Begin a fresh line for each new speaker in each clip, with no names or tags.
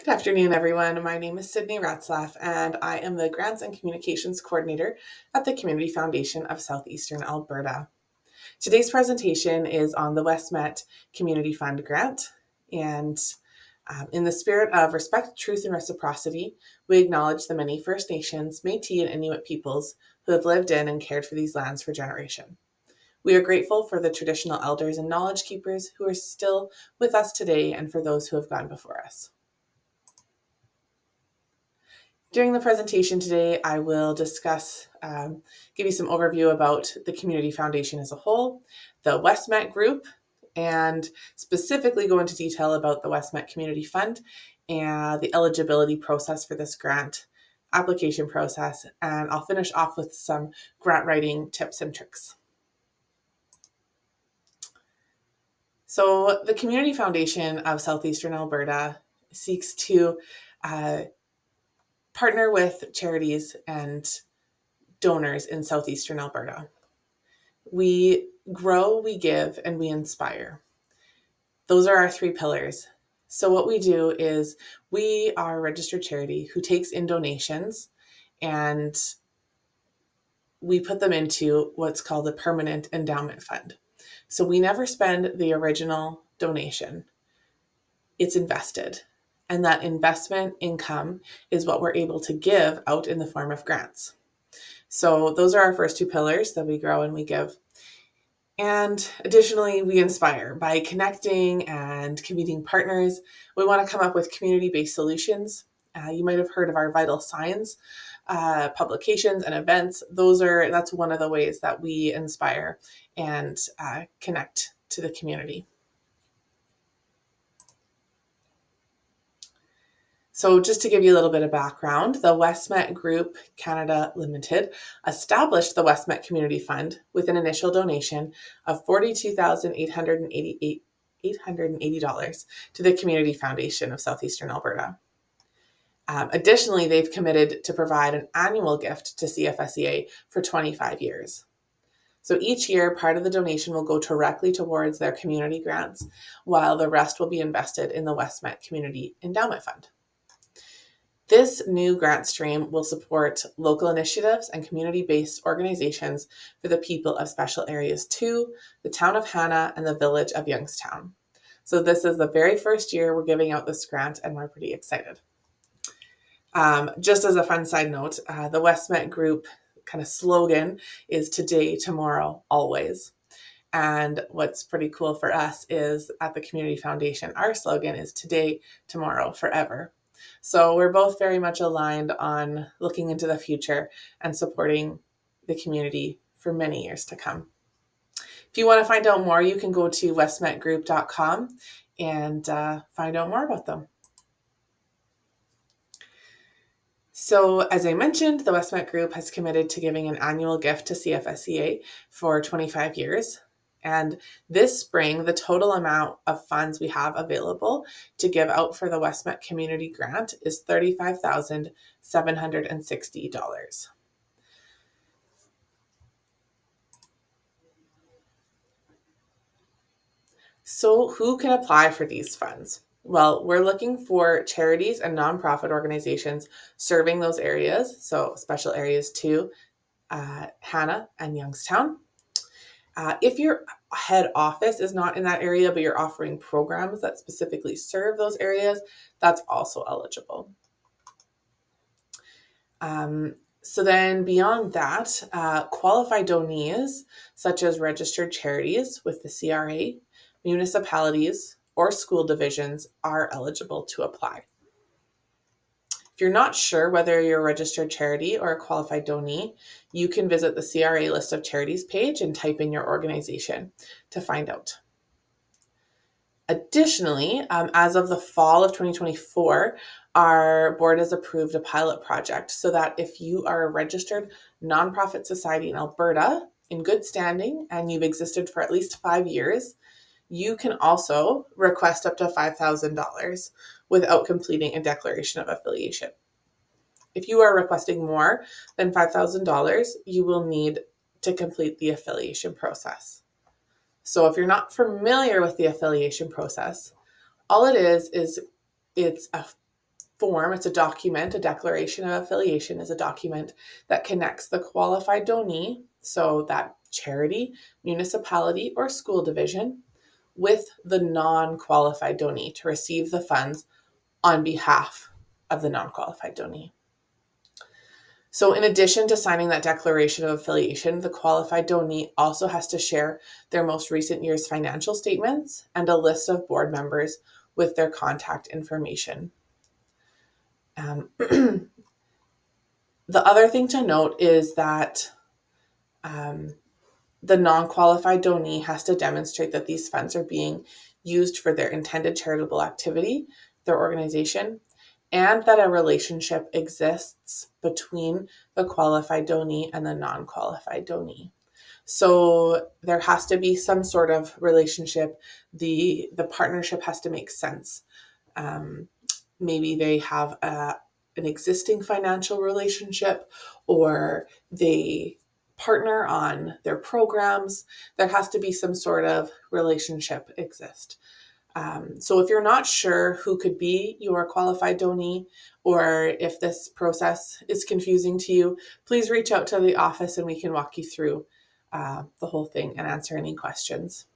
Good afternoon, everyone. My name is Sydney Ratzlaff, and I am the Grants and Communications Coordinator at the Community Foundation of Southeastern Alberta. Today's presentation is on the WestMET Community Fund Grant, and in the spirit of respect, truth, and reciprocity, we acknowledge the many First Nations, Métis, and Inuit peoples who have lived in and cared for these lands for generations. We are grateful for the traditional elders and knowledge keepers who are still with us today and for those who have gone before us. During the presentation today, I will discuss, give you some overview about the Community Foundation as a whole, the WestMET Group, and specifically go into detail about the WestMET Community Fund and the eligibility process for this grant, application process, and I'll finish off with some grant writing tips and tricks. So the Community Foundation of Southeastern Alberta seeks to partner with charities and donors in Southeastern Alberta. We grow, we give, and we inspire. Those are our three pillars. So what we do is we are a registered charity who takes in donations and we put them into what's called a permanent endowment fund. So we never spend the original donation. It's invested. And that investment income is what we're able to give out in the form of grants. So those are our first two pillars, that we grow and we give. And additionally, we inspire by connecting and convening partners. We want to come up with community-based solutions. You might have heard of our vital signs publications and events. That's one of the ways that we inspire and connect to the community. So just to give you a little bit of background, the WestMET Group Canada Limited established the WestMET Community Fund with an initial donation of $42,880 to the Community Foundation of Southeastern Alberta. Additionally, they've committed to provide an annual gift to CFSEA for 25 years. So each year, part of the donation will go directly towards their community grants, while the rest will be invested in the WestMET Community Endowment Fund. This new grant stream will support local initiatives and community-based organizations for the people of Special Areas 2, the town of Hanna, and the Village of Youngstown. So this is the very first year we're giving out this grant, and we're pretty excited. Just as a fun side note, the WestMET Group kind of slogan is today, tomorrow, always. And what's pretty cool for us is at the Community Foundation, our slogan is today, tomorrow, forever. So we're both very much aligned on looking into the future and supporting the community for many years to come. If you want to find out more, you can go to westmetgroup.com and find out more about them. So as I mentioned, the WestMET Group has committed to giving an annual gift to CFSEA for 25 years. And this spring, the total amount of funds we have available to give out for the WestMET Community Grant is $35,760. So who can apply for these funds? Well, we're looking for charities and nonprofit organizations serving those areas, so Special Areas 2, Hanna, and Youngstown. If your head office is not in that area, but you're offering programs that specifically serve those areas, that's also eligible. So then beyond that, qualified donees, such as registered charities with the CRA, municipalities, or school divisions are eligible to apply. If you're not sure whether you're a registered charity or a qualified donee, you can visit the CRA list of charities page and type in your organization to find out. Additionally, as of the fall of 2024, our board has approved a pilot project so that if you are a registered nonprofit society in Alberta in good standing and you've existed for at least 5 years, you can also request up to $5,000 without completing a declaration of affiliation. If you are requesting more than $5,000, you will need to complete the affiliation process. So if you're not familiar with the affiliation process, all it is it's a form, it's a document, a declaration of affiliation is a document that connects the qualified donee, so that charity, municipality, or school division, with the non-qualified donee to receive the funds on behalf of the non-qualified donee. So in addition to signing that declaration of affiliation, the qualified donee also has to share their most recent year's financial statements and a list of board members with their contact information. The other thing to note is that the non-qualified donee has to demonstrate that these funds are being used for their intended charitable activity, their organization, and that a relationship exists between the qualified donee and the non-qualified donee. So there has to be some sort of relationship. The partnership has to make sense. Maybe they have an existing financial relationship, or they partner on their programs. There has to be some sort of relationship exist. So if you're not sure who could be your qualified donee, or if this process is confusing to you, please reach out to the office and we can walk you through the whole thing and answer any questions.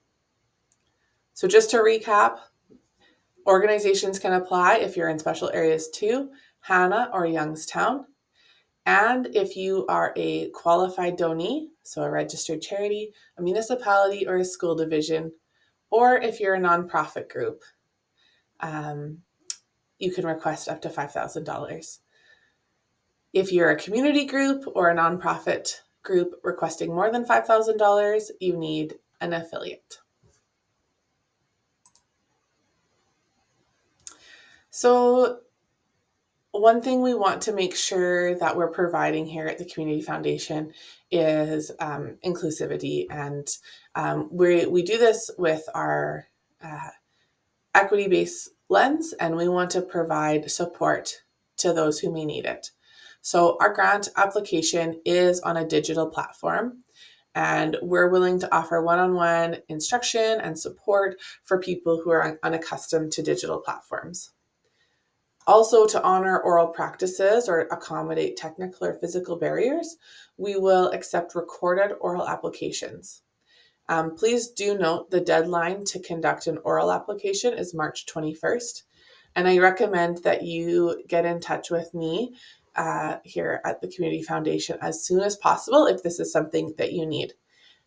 So just to recap, organizations can apply if you're in special areas 2, Hanna, or Youngstown. And if you are a qualified donee, so a registered charity, a municipality, or a school division, or if you're a nonprofit group, you can request up to $5,000. If you're a community group or a nonprofit group requesting more than $5,000, you need an affiliate. So one thing we want to make sure that we're providing here at the Community Foundation is inclusivity. And we do this with our equity-based lens, and we want to provide support to those who may need it. So our grant application is on a digital platform, and we're willing to offer one-on-one instruction and support for people who are unaccustomed to digital platforms. Also, to honor oral practices or accommodate technical or physical barriers, we will accept recorded oral applications. Please do note the deadline to conduct an oral application is March 21st, and I recommend that you get in touch with me here at the Community Foundation as soon as possible if this is something that you need.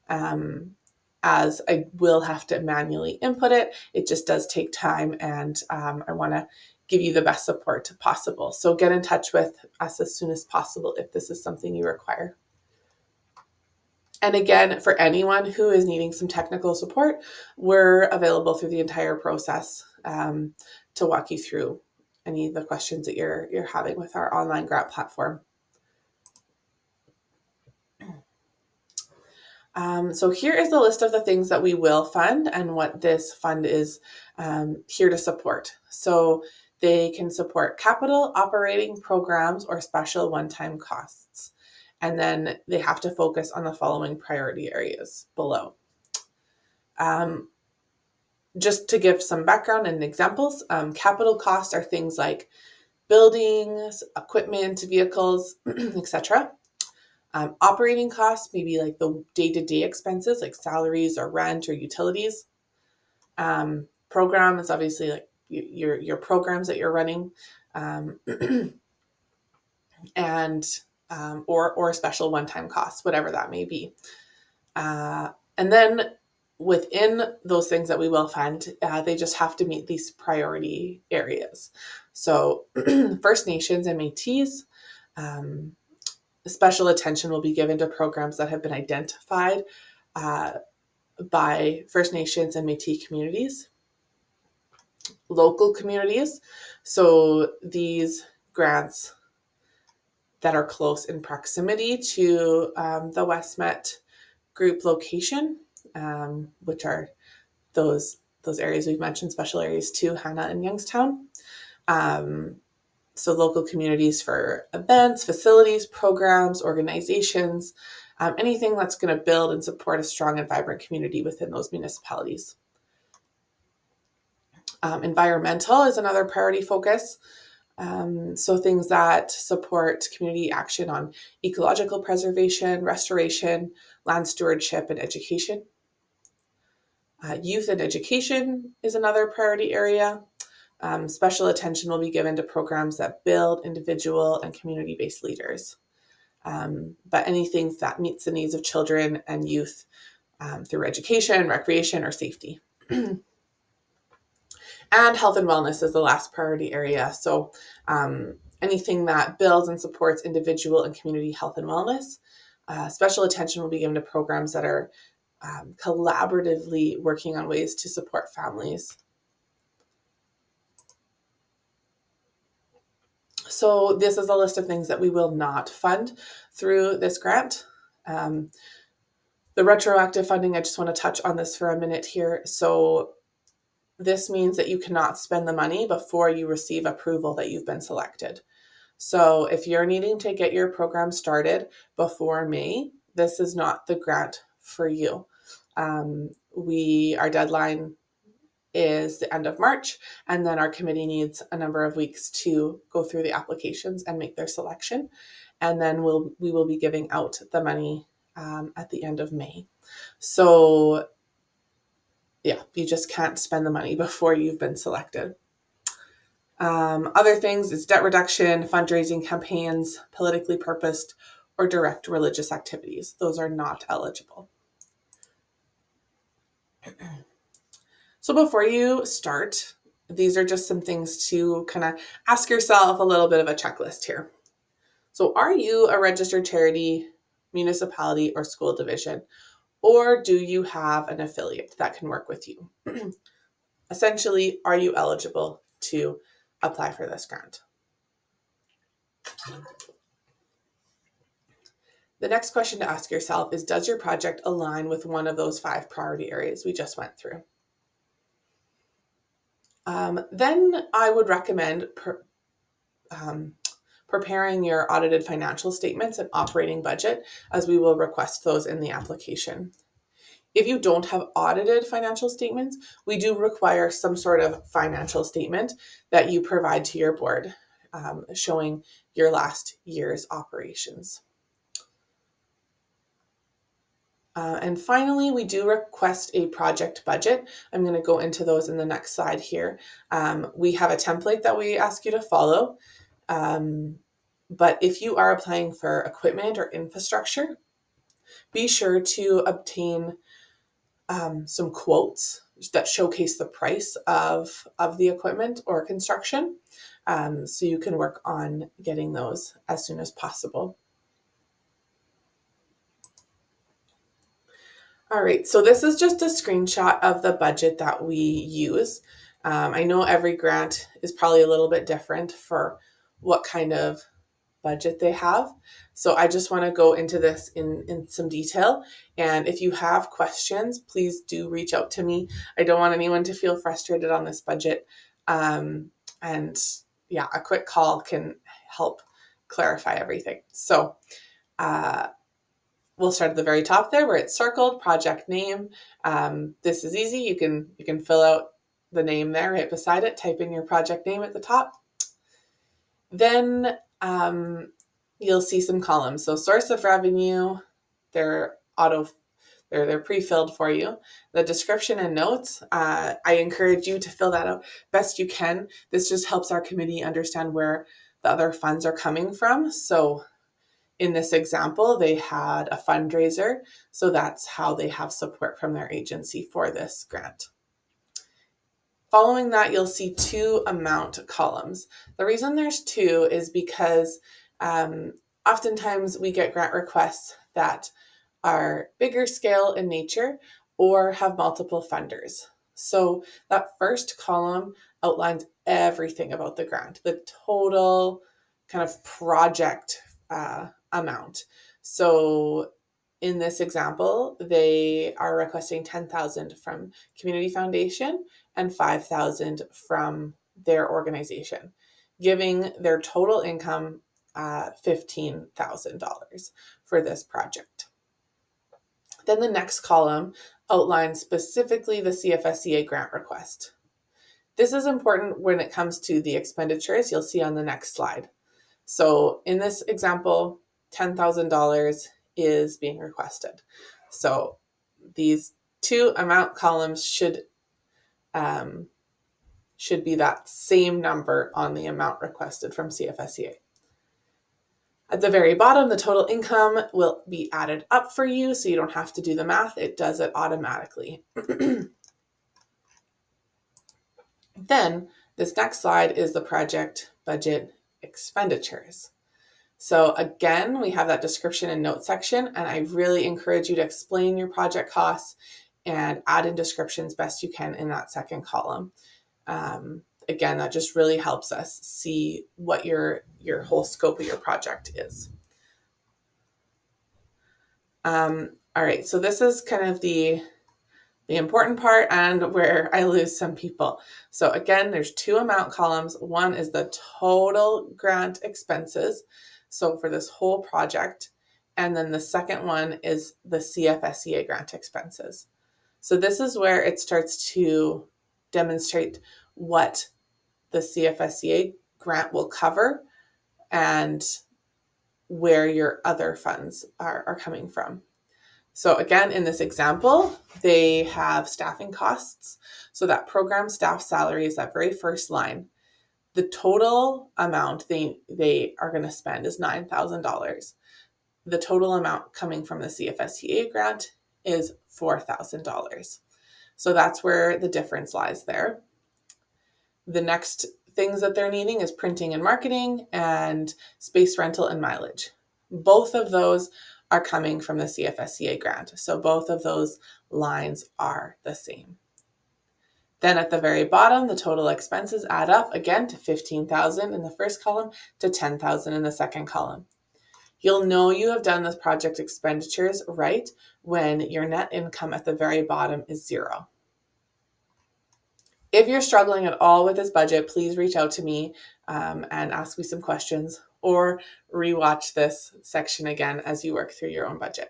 As I will have to manually input it, it just does take time, and I want to give you the best support possible. So get in touch with us as soon as possible if this is something you require. And again, for anyone who is needing some technical support, we're available through the entire process to walk you through any of the questions that you're having with our online grant platform. So here is the list of the things that we will fund and what this fund is here to support. So they can support capital, operating programs, or special one-time costs. And then they have to focus on the following priority areas below. Just to give some background and examples, capital costs are things like buildings, equipment, vehicles, etc. Operating costs, maybe like the day-to-day expenses like salaries or rent or utilities. Program is obviously like your programs that you're running, and or special one-time costs, whatever that may be. And then within those things that we will fund, they just have to meet these priority areas. So First Nations and Metis, special attention will be given to programs that have been identified by First Nations and Métis communities. Local communities, so these grants that are close in proximity to the WestMET group location, which are those areas we've mentioned, special areas 2, Hanna and Youngstown. So local communities for events, facilities, programs, organizations, anything that's going to build and support a strong and vibrant community within those municipalities. Environmental is another priority focus. So things that support community action on ecological preservation, restoration, land stewardship, and education. Youth and education is another priority area. Special attention will be given to programs that build individual and community-based leaders. But anything that meets the needs of children and youth through education, recreation, or safety. And health and wellness is the last priority area. So anything that builds and supports individual and community health and wellness. Special attention will be given to programs that are collaboratively working on ways to support families. So this is a list of things that we will not fund through this grant. The retroactive funding, I just want to touch on this for a minute here. So this means that you cannot spend the money before you receive approval that you've been selected. So if you're needing to get your program started before May, this is not the grant for you. Our deadline is the end of March, and then our committee needs a number of weeks to go through the applications and make their selection. And then we will be giving out the money at the end of May. So yeah, you just can't spend the money before you've been selected. Other things is debt reduction, fundraising campaigns, politically purposed, or direct religious activities. Those are not eligible. So before you start, these are just some things to kind of ask yourself a little bit of a checklist here. So are you a registered charity, municipality, or school division? Or do you have an affiliate that can work with you? Essentially, are you eligible to apply for this grant? The next question to ask yourself is, does your project align with one of those 5 priority areas we just went through? Then I would recommend preparing your audited financial statements and operating budget, as we will request those in the application. If you don't have audited financial statements, we do require some sort of financial statement that you provide to your board, showing your last year's operations. And finally, we do request a project budget. I'm going to go into those in the next slide here. We have a template that we ask you to follow. But if you are applying for equipment or infrastructure, be sure to obtain some quotes that showcase the price of the equipment or construction, so you can work on getting those as soon as possible. All right, so this is just a screenshot of the budget that we use. I know every grant is probably a little bit different for what kind of budget they have. So I just want to go into this in some detail. And if you have questions, please do reach out to me. I don't want anyone to feel frustrated on this budget. And yeah, a quick call can help clarify everything. So we'll start at the very top there where it's circled, project name. This is easy. You can fill out the name there right beside it, type in your project name at the top. Then you'll see some columns. So source of revenue, they're pre-filled for you. The description and notes, I encourage you to fill that out best you can. This just helps our committee understand where the other funds are coming from. So in this example, they had a fundraiser, so that's how they have support from their agency for this grant. Following that, you'll see 2 amount columns. The reason there's 2 is because oftentimes we get grant requests that are bigger scale in nature or have multiple funders. So that first column outlines everything about the grant, the total kind of project amount. So in this example, they are requesting $10,000 from Community Foundation and $5,000 from their organization, giving their total income $15,000 for this project. Then the next column outlines specifically the CFSCA grant request. This is important when it comes to the expenditures you'll see on the next slide. So in this example, $10,000 is being requested. So these two amount columns should be that same number on the amount requested from CFSEA. At the very bottom, the total income will be added up for you, so you don't have to do the math. It does it automatically. Then this next slide is the project budget expenditures. So again, we have that description and note section, and I really encourage you to explain your project costs and add in descriptions best you can in that second column. Again, that just really helps us see what your whole scope of your project is. All right, so this is kind of the important part and where I lose some people. So again, there's two amount columns. One is the total grant expenses, so for this whole project, and then the second one is the CFSEA grant expenses. So this is where it starts to demonstrate what the CFSEA grant will cover and where your other funds are coming from. So again, in this example, they have staffing costs. So that program staff salary is that very first line. The total amount they are going to spend is $9,000. The total amount coming from the CFSEA grant is $4,000. So that's where the difference lies there. The next things that they're needing is printing and marketing and space rental and mileage. Both of those are coming from the CFSEA grant. So both of those lines are the same. Then at the very bottom, the total expenses add up again to $15,000 in the first column to $10,000 in the second column. You'll know you have done this project expenditures right when your net income at the very bottom is zero. If you're struggling at all with this budget, please reach out to me and ask me some questions, or rewatch this section again as you work through your own budget.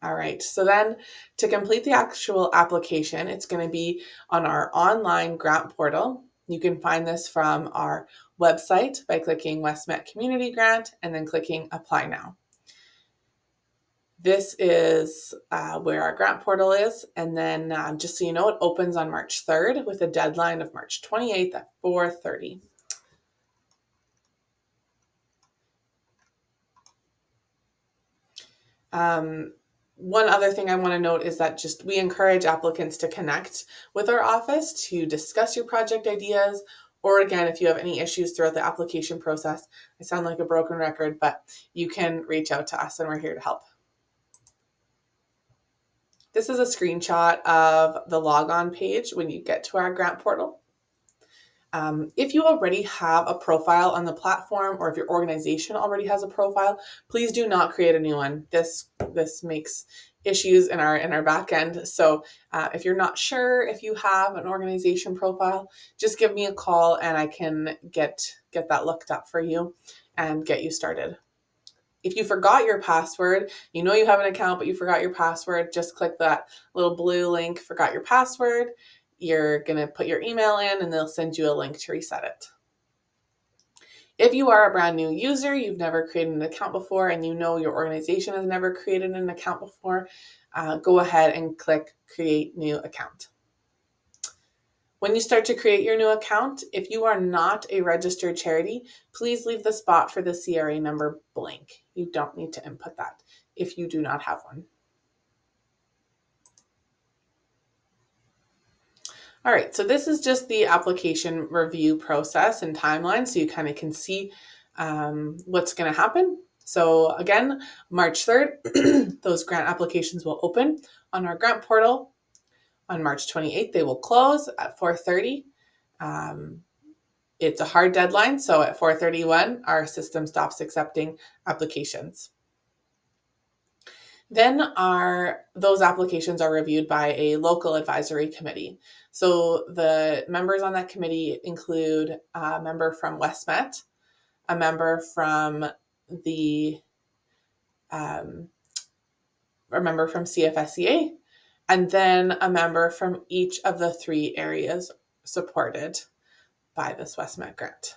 All right, so then to complete the actual application, it's going to be on our online grant portal. You can find this from our website by clicking WestMET Community Grant and then clicking Apply Now. This is where our grant portal is. And then just so you know, it opens on March 3rd with a deadline of March 28th at 4:30. One other thing I want to note is that we encourage applicants to connect with our office to discuss your project ideas, or again, if you have any issues throughout the application process. I sound like a broken record, but you can reach out to us and we're here to help. This is a screenshot of the logon page when you get to our grant portal. If you already have a profile on the platform, or if your organization already has a profile, please do not create a new one. This makes issues in our back end. So if you're not sure if you have an organization profile, just give me a call and I can get that looked up for you and get you started. If you forgot your password, you know you have an account, but you forgot your password, just click that little blue link, forgot your password. You're going to put your email in and they'll send you a link to reset it. If you are a brand new user, you've never created an account before, and you know your organization has never created an account before, go ahead and click Create New Account. When you start to create your new account, if you are not a registered charity, please leave the spot for the CRA number blank. You don't need to input that if you do not have one. All right, so this is just the application review process and timeline, so you kind of can see what's going to happen. So again, March 3rd, those grant applications will open on our grant portal. On March 28th, they will close at 4:30. It's a hard deadline, so at 4:31, our system stops accepting applications. Then those applications are reviewed by a local advisory committee. So the members on that committee include a member from WestMET, a member from CFSEA, and then a member from each of the 3 areas supported by this WestMET grant.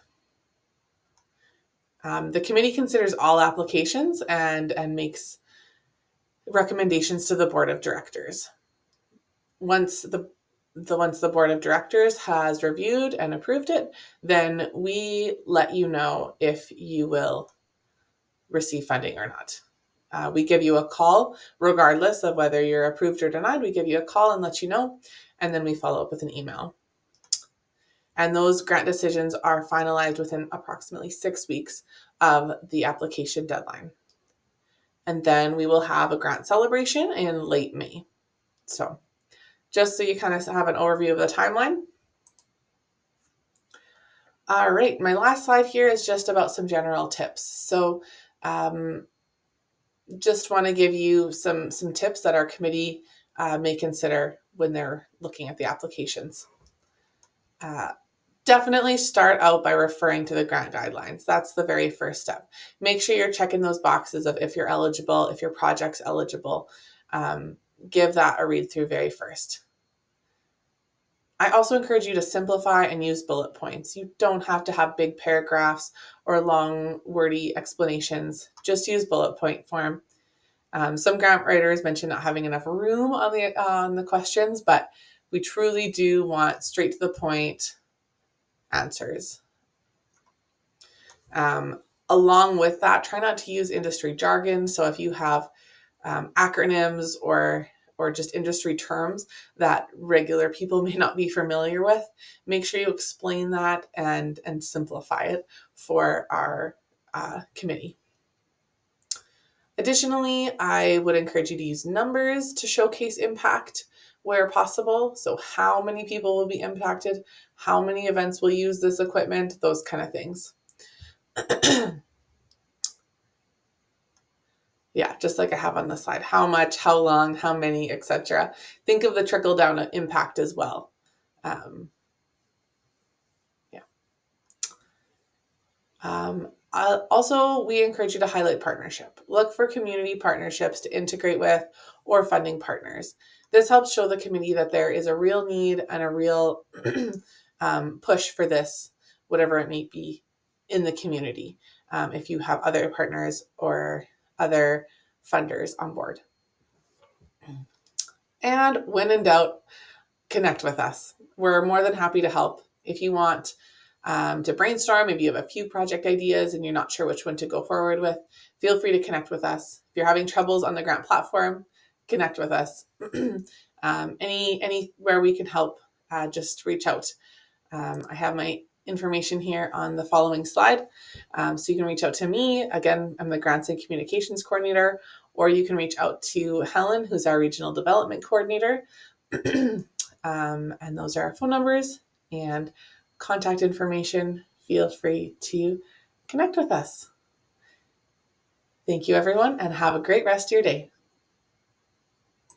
The committee considers all applications and makes recommendations to the board of directors. Once the board of directors has reviewed and approved it, then we let you know if you will receive funding or not. We give you a call, regardless of whether you're approved or denied. We give you a call and let you know, and then we follow up with an email. And those grant decisions are finalized within approximately 6 weeks of the application deadline. And then we will have a grant celebration in late May. So just so you kind of have an overview of the timeline. All right, my last slide here is just about some general tips. So just want to give you some tips that our committee may consider when they're looking at the applications. Definitely start out by referring to the grant guidelines. That's the very first step. Make sure you're checking those boxes of if you're eligible, if your project's eligible. Give that a read through very first. I also encourage you to simplify and use bullet points. You don't have to have big paragraphs or long, wordy explanations. Just use bullet point form. Some grant writers mention not having enough room on the questions, but we truly do want straight to the point answers. Along with that, try not to use industry jargon. So if you have acronyms or just industry terms that regular people may not be familiar with, make sure you explain that and simplify it for our committee. Additionally, I would encourage you to use numbers to showcase impact where possible. So how many people will be impacted, how many events will use this equipment, those kind of things. Yeah, just like I have on the slide, how much, how long, how many, etc. Think of the trickle down impact as well. Also, we encourage you to highlight partnership. Look for community partnerships to integrate with or funding partners. This helps show the committee that there is a real need and a real push for this, whatever it may be, in the community, if you have other partners or other funders on board. And when in doubt, connect with us. We're more than happy to help. If you want to brainstorm, maybe you have a few project ideas and you're not sure which one to go forward with, feel free to connect with us. If you're having troubles on the grant platform, connect with us. Anywhere we can help, just reach out. I have my information here on the following slide. So you can reach out to me. Again, I'm the Grants and Communications Coordinator, or you can reach out to Helen, who's our Regional Development Coordinator. And those are our phone numbers and contact information. Feel free to connect with us. Thank you, everyone, and have a great rest of your day.